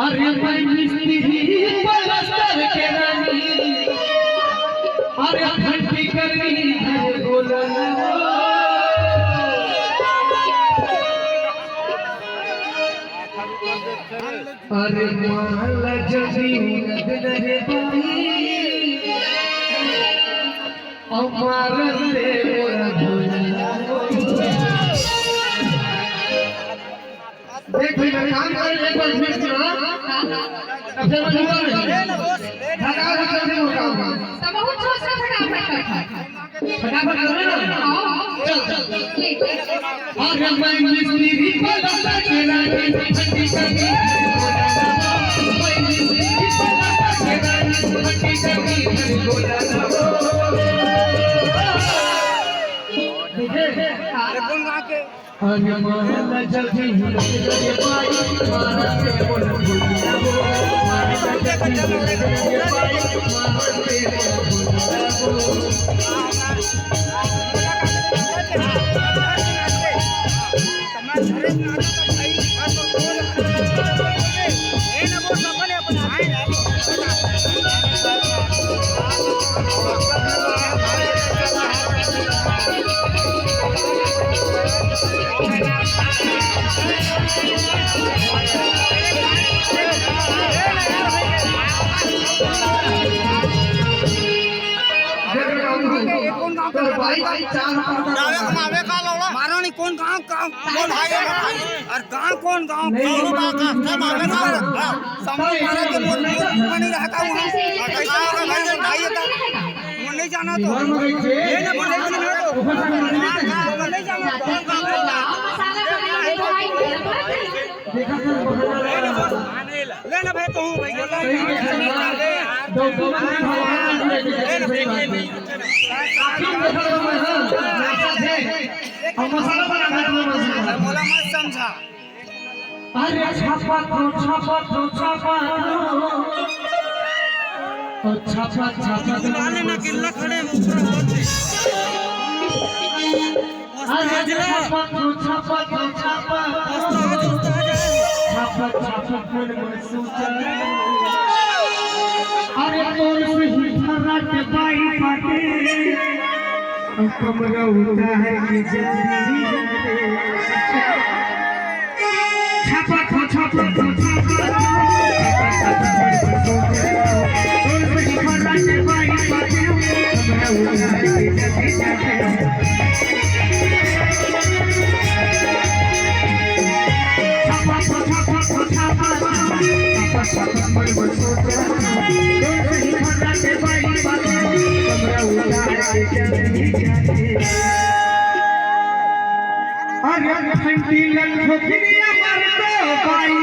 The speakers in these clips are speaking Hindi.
अरे मैं मिस्त्री पलस्तर के रानी, अरे घंटी करनी घर बोलना। अरे माला जदी नगरे बाई अमार ले मोरा बोलना। देख भाई मैं काम कर एक बार फिर से अब से मैं निकल धका धका से हो काम सब बहुत सोच फटाफट करो ना। चल अरे मैं मिस्त्री पलस्तर के रानी घंटी करनी मैं मिस्त्री पलस्तर के रानी घंटी करनी बोला कौन गा के अरे माला जल्दी नगरे बाई माला से बोल बोलिया वो माला जल्दी नगरे बाई माला से बोल मारो नहीं कौन गाँव गाँव कौन भाई और गाँव कौन गाँव समझ मारा के मोर नहीं रहता हूँ कैसा होगा भाई भाई था वो नहीं जाना तो ये ना बोले नहीं जाना लेना भाई तो हूँ भाई मसाला बोला मत समझा। अरे छापा छापा ना किल्ला खड़े अरे कौन से ही धरा के बाई पाटे कमरा होता है कि जल्दी छापा छापा अरे घंटी लखो फिरिया मर तो भाई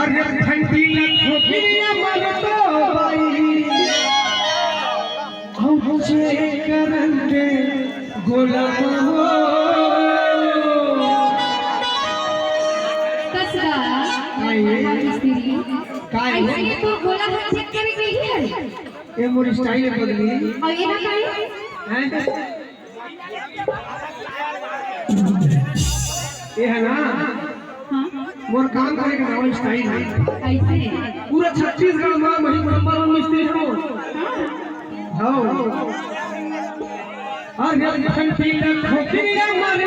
अरे घंटी लखो फिरिया मर तो भाई हम मुझे करेंगे गुलाम कसरा काय ऐसे तो गोला चेक करे गई है ये मोरी स्टाइल बदली और ये ना काय हैं ये है ना हां मोर काम करे के नाम स्टाइल है ऐसे पूरा छत्तीसगढ़ में वही नंबर 1 मिस्त्री हो हां अरे घंटी लखो फिरिया